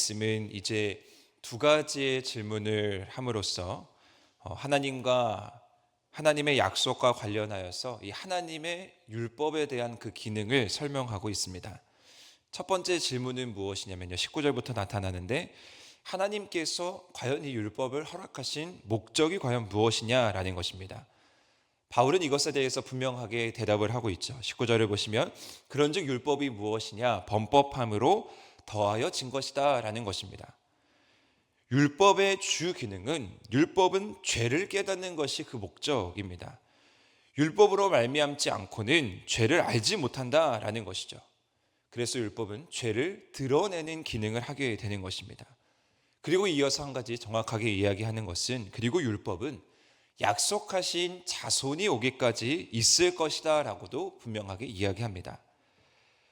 말씀은 이제 두 가지의 질문을 함으로써 하나님의 약속과 관련하여서 이 하나님의 율법에 대한 그 기능을 설명하고 있습니다. 첫 번째 질문은 무엇이냐면요, 19절부터 나타나는데 하나님께서 과연 이 율법을 허락하신 목적이 과연 무엇이냐라는 것입니다. 바울은 이것에 대해서 분명하게 대답을 하고 있죠. 19절을 보시면 그런즉 율법이 무엇이냐, 범법함으로 더하여 진 것이다 라는 것입니다. 율법의 주 기능은, 율법은 죄를 깨닫는 것이 그 목적입니다. 율법으로 말미암지 않고는 죄를 알지 못한다라는 것이죠. 그래서 율법은 죄를 드러내는 기능을 하게 되는 것입니다. 그리고 이어서 한 가지 정확하게 이야기하는 것은, 그리고 율법은 약속하신 자손이 오기까지 있을 것이다 라고도 분명하게 이야기합니다.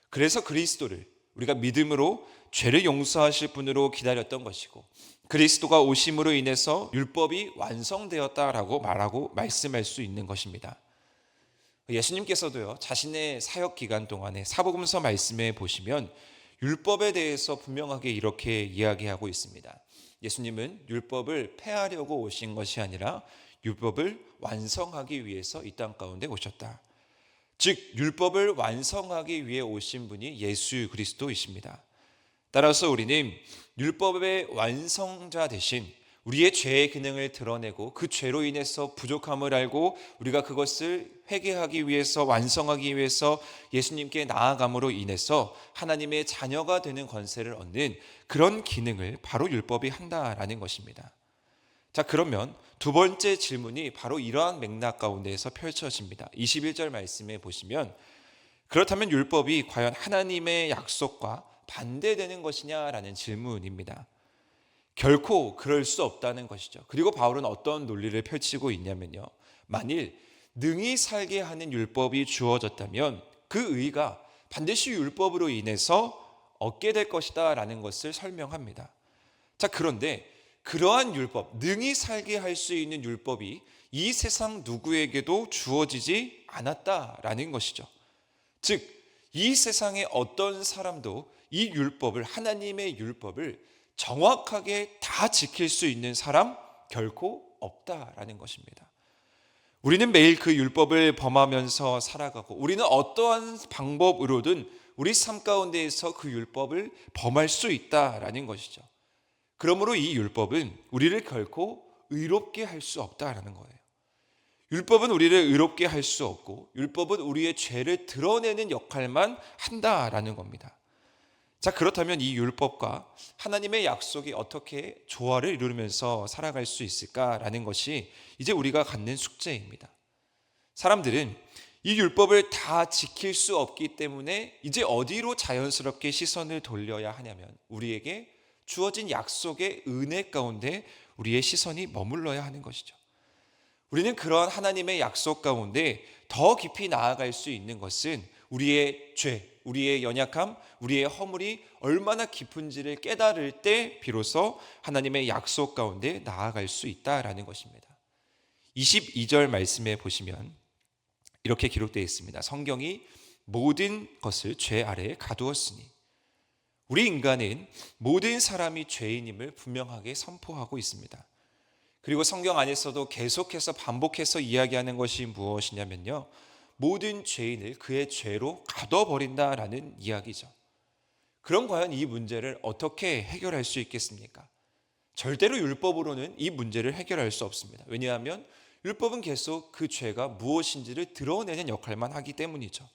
그래서 그리스도를 우리가 믿음으로 죄를 용서하실 분으로 기다렸던 것이고, 그리스도가 오심으로 인해서 율법이 완성되었다라고 말씀할 수 있는 것입니다. 예수님께서도요, 자신의 사역 기간 동안에 사복음서 말씀에 보시면 율법에 대해서 분명하게 이렇게 이야기하고 있습니다. 예수님은 율법을 폐하려고 오신 것이 아니라 율법을 완성하기 위해서 이 땅 가운데 오셨다. 즉 율법을 완성하기 위해 오신 분이 예수 그리스도이십니다. 따라서 우리는 율법의 완성자 대신 우리의 죄의 기능을 드러내고 그 죄로 인해서 부족함을 알고 우리가 그것을 회개하기 위해서, 완성하기 위해서 예수님께 나아감으로 인해서 하나님의 자녀가 되는 권세를 얻는 그런 기능을 바로 율법이 한다라는 것입니다. 자, 그러면 두 번째 질문이 바로 이러한 맥락 가운데에서 펼쳐집니다. 21절 말씀에 보시면 그렇다면 율법이 과연 하나님의 약속과 반대되는 것이냐라는 질문입니다. 결코 그럴 수 없다는 것이죠. 그리고 바울은 어떤 논리를 펼치고 있냐면요, 만일 능히 살게 하는 율법이 주어졌다면 그 의가 반드시 율법으로 인해서 얻게 될 것이다 라는 것을 설명합니다. 자, 그런데 그러한 율법, 능히 살게 할 수 있는 율법이 이 세상 누구에게도 주어지지 않았다라는 것이죠. 즉, 이 세상의 어떤 사람도 이 율법을, 하나님의 율법을 정확하게 다 지킬 수 있는 사람 결코 없다라는 것입니다. 우리는 매일 그 율법을 범하면서 살아가고, 우리는 어떠한 방법으로든 우리 삶 가운데에서 그 율법을 범할 수 있다라는 것이죠. 그러므로 이 율법은 우리를 결코 의롭게 할 수 없다라는 거예요. 율법은 우리를 의롭게 할 수 없고, 율법은 우리의 죄를 드러내는 역할만 한다라는 겁니다. 자, 그렇다면 이 율법과 하나님의 약속이 어떻게 조화를 이루면서 살아갈 수 있을까라는 것이 이제 우리가 갖는 숙제입니다. 사람들은 이 율법을 다 지킬 수 없기 때문에 이제 어디로 자연스럽게 시선을 돌려야 하냐면, 우리에게 주어진 약속의 은혜 가운데 우리의 시선이 머물러야 하는 것이죠. 우리는 그러한 하나님의 약속 가운데 더 깊이 나아갈 수 있는 것은 우리의 죄, 우리의 연약함, 우리의 허물이 얼마나 깊은지를 깨달을 때 비로소 하나님의 약속 가운데 나아갈 수 있다라는 것입니다. 22절 말씀에 보시면 이렇게 기록되어 있습니다. 성경이 모든 것을 죄 아래에 가두었으니. 우리 인간은 모든 사람이 죄인임을 분명하게 선포하고 있습니다. 그리고 성경 안에서도 계속해서 반복해서 이야기하는 것이 무엇이냐면요, 모든 죄인을 그의 죄로 가둬버린다라는 이야기죠. 그럼 과연 이 문제를 어떻게 해결할 수 있겠습니까? 절대로 율법으로는 이 문제를 해결할 수 없습니다. 왜냐하면 율법은 계속 그 죄가 무엇인지를 드러내는 역할만 하기 때문이죠.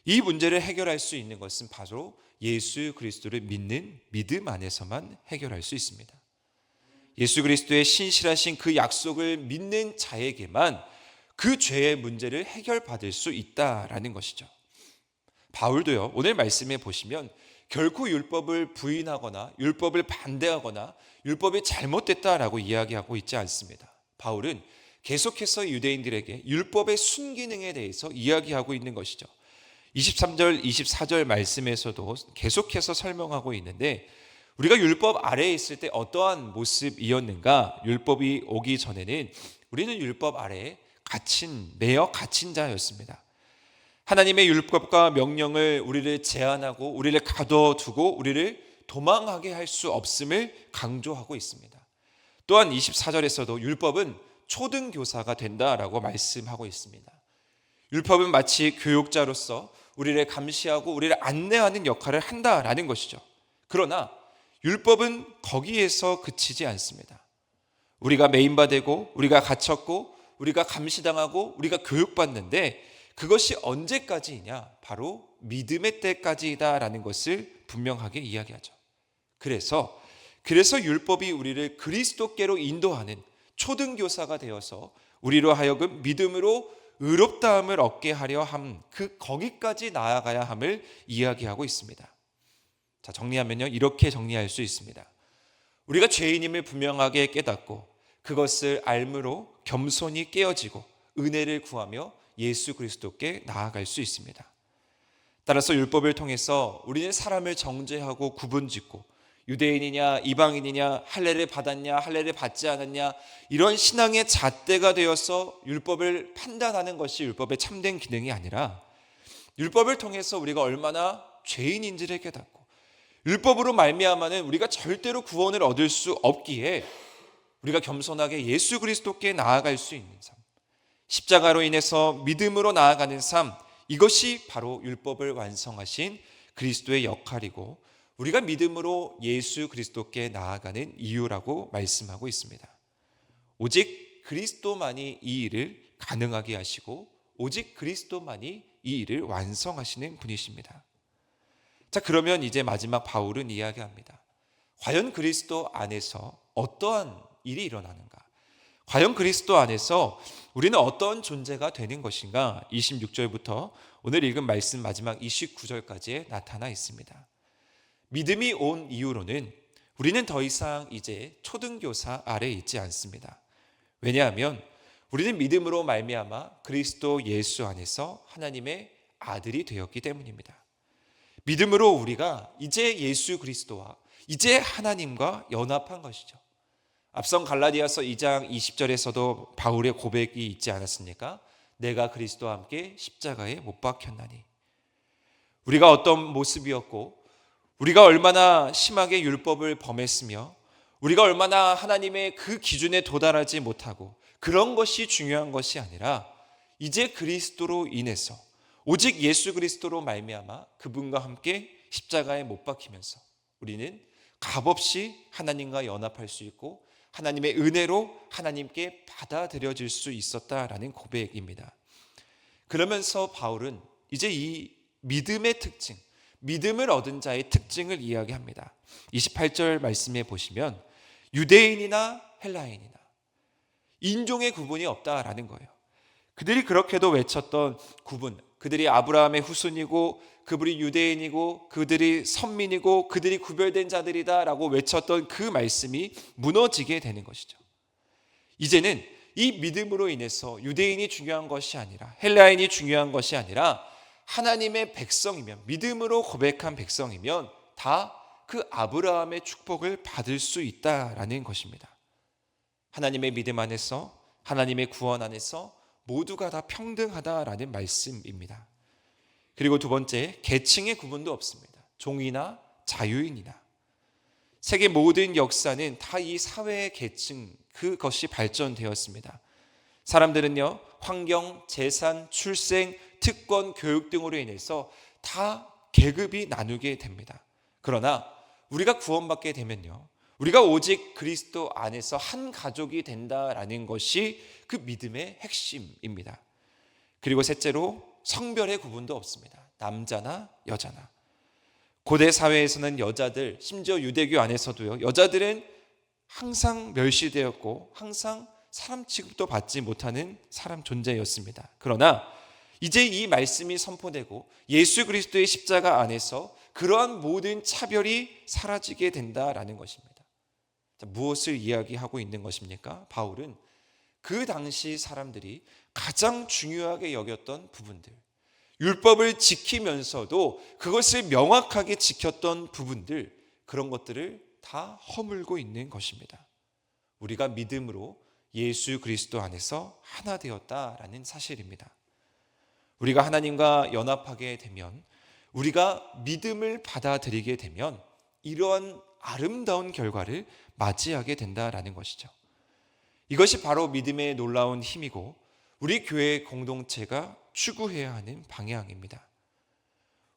이 문제를 해결할 수 있는 것은 바로 예수 그리스도를 믿는 믿음 안에서만 해결할 수 있습니다. 예수 그리스도의 신실하신 그 약속을 믿는 자에게만 그 죄의 문제를 해결받을 수 있다라는 것이죠. 바울도요, 오늘 말씀에 보시면 결코 율법을 부인하거나 율법을 반대하거나 율법이 잘못됐다라고 이야기하고 있지 않습니다. 바울은 계속해서 유대인들에게 율법의 순기능에 대해서 이야기하고 있는 것이죠. 23절, 24절 말씀에서도 계속해서 설명하고 있는데, 우리가 율법 아래에 있을 때 어떠한 모습이었는가? 율법이 오기 전에는 우리는 율법 아래에 매어 갇힌 자였습니다. 하나님의 율법과 명령을 우리를 제한하고 우리를 가둬두고 우리를 도망하게 할 수 없음을 강조하고 있습니다. 또한 24절에서도 율법은 초등교사가 된다라고 말씀하고 있습니다. 율법은 마치 교육자로서 우리를 감시하고 우리를 안내하는 역할을 한다라는 것이죠. 그러나 율법은 거기에서 그치지 않습니다. 우리가 매인바되고 우리가 갇혔고 우리가 감시당하고 우리가 교육받는데 그것이 언제까지이냐? 바로 믿음의 때까지이다라는 것을 분명하게 이야기하죠. 그래서 율법이 우리를 그리스도께로 인도하는 초등교사가 되어서 우리로 하여금 믿음으로 의롭다함을 얻게 하려 함, 거기까지 나아가야 함을 이야기하고 있습니다. 자, 정리하면요, 이렇게 정리할 수 있습니다. 우리가 죄인임을 분명하게 깨닫고 그것을 알므로 겸손히 깨어지고 은혜를 구하며 예수 그리스도께 나아갈 수 있습니다. 따라서 율법을 통해서 우리는 사람을 정죄하고 구분짓고 유대인이냐 이방인이냐 할례를 받았냐 할례를 받지 않았냐 이런 신앙의 잣대가 되어서 율법을 판단하는 것이 율법의 참된 기능이 아니라 율법을 통해서 우리가 얼마나 죄인인지를 깨닫고 율법으로 말미암아는 우리가 절대로 구원을 얻을 수 없기에 우리가 겸손하게 예수 그리스도께 나아갈 수 있는 삶, 십자가로 인해서 믿음으로 나아가는 삶, 이것이 바로 율법을 완성하신 그리스도의 역할이고 우리가 믿음으로 예수 그리스도께 나아가는 이유라고 말씀하고 있습니다. 오직 그리스도만이 이 일을 가능하게 하시고 오직 그리스도만이 이 일을 완성하시는 분이십니다. 자, 그러면 이제 마지막 바울은 이야기합니다. 과연 그리스도 안에서 어떠한 일이 일어나는가? 과연 그리스도 안에서 우리는 어떤 존재가 되는 것인가? 26절부터 오늘 읽은 말씀 마지막 29절까지에 나타나 있습니다. 믿음이 온 이후로는 우리는 더 이상 이제 초등교사 아래에 있지 않습니다. 왜냐하면 우리는 믿음으로 말미암아 그리스도 예수 안에서 하나님의 아들이 되었기 때문입니다. 믿음으로 우리가 이제 예수 그리스도와 이제 하나님과 연합한 것이죠. 앞선 갈라디아서 2장 20절에서도 바울의 고백이 있지 않았습니까? 내가 그리스도와 함께 십자가에 못 박혔나니. 우리가 어떤 모습이었고 우리가 얼마나 심하게 율법을 범했으며 우리가 얼마나 하나님의 그 기준에 도달하지 못하고 그런 것이 중요한 것이 아니라 이제 그리스도로 인해서 오직 예수 그리스도로 말미암아 그분과 함께 십자가에 못 박히면서 우리는 값없이 하나님과 연합할 수 있고 하나님의 은혜로 하나님께 받아들여질 수 있었다라는 고백입니다. 그러면서 바울은 이제 이 믿음의 특징, 믿음을 얻은 자의 특징을 이야기합니다. 28절 말씀에 보시면 유대인이나 헬라인이나 인종의 구분이 없다라는 거예요. 그들이 그렇게도 외쳤던 구분, 그들이 아브라함의 후손이고 그들이 유대인이고 그들이 선민이고 그들이 구별된 자들이다라고 외쳤던 그 말씀이 무너지게 되는 것이죠. 이제는 이 믿음으로 인해서 유대인이 중요한 것이 아니라 헬라인이 중요한 것이 아니라 하나님의 백성이면 믿음으로 고백한 백성이면 다 그 아브라함의 축복을 받을 수 있다라는 것입니다. 하나님의 믿음 안에서 하나님의 구원 안에서 모두가 다 평등하다라는 말씀입니다. 그리고 두 번째, 계층의 구분도 없습니다. 종이나 자유인이나 세계 모든 역사는 다 이 사회의 계층 그것이 발전되었습니다. 사람들은요 환경, 재산, 출생, 특권, 교육 등으로 인해서 다 계급이 나누게 됩니다. 그러나 우리가 구원받게 되면요 우리가 오직 그리스도 안에서 한 가족이 된다라는 것이 그 믿음의 핵심입니다. 그리고 셋째로 성별의 구분도 없습니다. 남자나 여자나. 고대 사회에서는 여자들, 심지어 유대교 안에서도요 여자들은 항상 멸시되었고 항상 사람 취급도 받지 못하는 사람 존재였습니다. 그러나 이제 이 말씀이 선포되고 예수 그리스도의 십자가 안에서 그러한 모든 차별이 사라지게 된다라는 것입니다. 자, 무엇을 이야기하고 있는 것입니까? 바울은 그 당시 사람들이 가장 중요하게 여겼던 부분들, 율법을 지키면서도 그것을 명확하게 지켰던 부분들, 그런 것들을 다 허물고 있는 것입니다. 우리가 믿음으로 예수 그리스도 안에서 하나 되었다라는 사실입니다. 우리가 하나님과 연합하게 되면, 우리가 믿음을 받아들이게 되면 이러한 아름다운 결과를 맞이하게 된다라는 것이죠. 이것이 바로 믿음의 놀라운 힘이고 우리 교회 공동체가 추구해야 하는 방향입니다.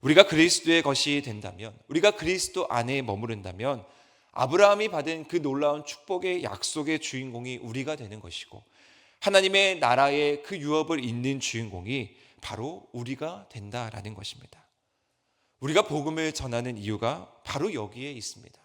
우리가 그리스도의 것이 된다면, 우리가 그리스도 안에 머무른다면 아브라함이 받은 그 놀라운 축복의 약속의 주인공이 우리가 되는 것이고, 하나님의 나라의 그 유업을 잇는 주인공이 바로 우리가 된다라는 것입니다. 우리가 복음을 전하는 이유가 바로 여기에 있습니다.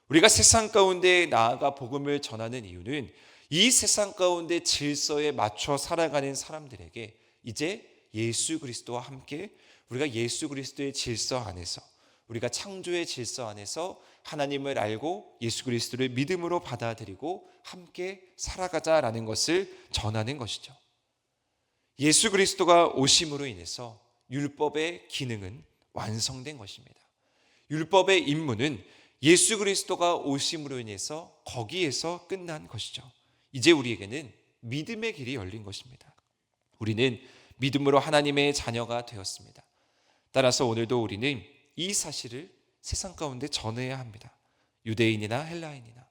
우리가 세상 가운데 나아가 복음을 전하는 이유는 이 세상 가운데 질서에 맞춰 살아가는 사람들에게 이제 예수 그리스도와 함께 우리가 예수 그리스도의 질서 안에서, 우리가 창조의 질서 안에서 하나님을 알고 예수 그리스도를 믿음으로 받아들이고 함께 살아가자라는 것을 전하는 것이죠. 예수 그리스도가 오심으로 인해서 율법의 기능은 완성된 것입니다. 율법의 임무는 예수 그리스도가 오심으로 인해서 거기에서 끝난 것이죠. 이제 우리에게는 믿음의 길이 열린 것입니다. 우리는 믿음으로 하나님의 자녀가 되었습니다. 따라서 오늘도 우리는 이 사실을 세상 가운데 전해야 합니다. 유대인이나 헬라인이나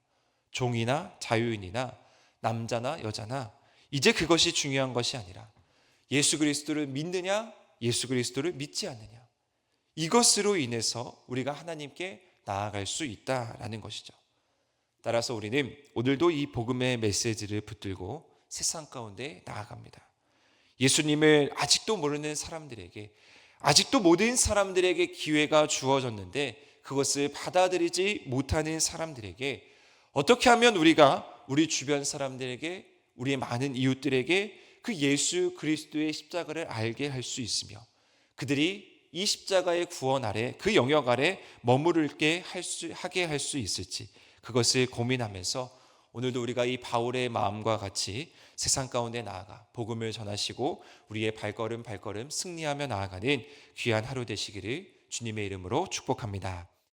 종이나 자유인이나 남자나 여자나 이제 그것이 중요한 것이 아니라 예수 그리스도를 믿느냐 예수 그리스도를 믿지 않느냐, 이것으로 인해서 우리가 하나님께 나아갈 수 있다라는 것이죠. 따라서 우리는 오늘도 이 복음의 메시지를 붙들고 세상 가운데 나아갑니다. 예수님을 아직도 모르는 사람들에게, 아직도 모든 사람들에게 기회가 주어졌는데 그것을 받아들이지 못하는 사람들에게 어떻게 하면 우리가 우리 주변 사람들에게, 우리의 많은 이웃들에게 그 예수 그리스도의 십자가를 알게 할 수 있으며 그들이 이 십자가의 구원 아래, 그 영역 아래 머무르게 하게 할 수 있을지, 그것을 고민하면서 오늘도 우리가 이 바울의 마음과 같이 세상 가운데 나아가 복음을 전하시고 우리의 발걸음 승리하며 나아가는 귀한 하루 되시기를 주님의 이름으로 축복합니다.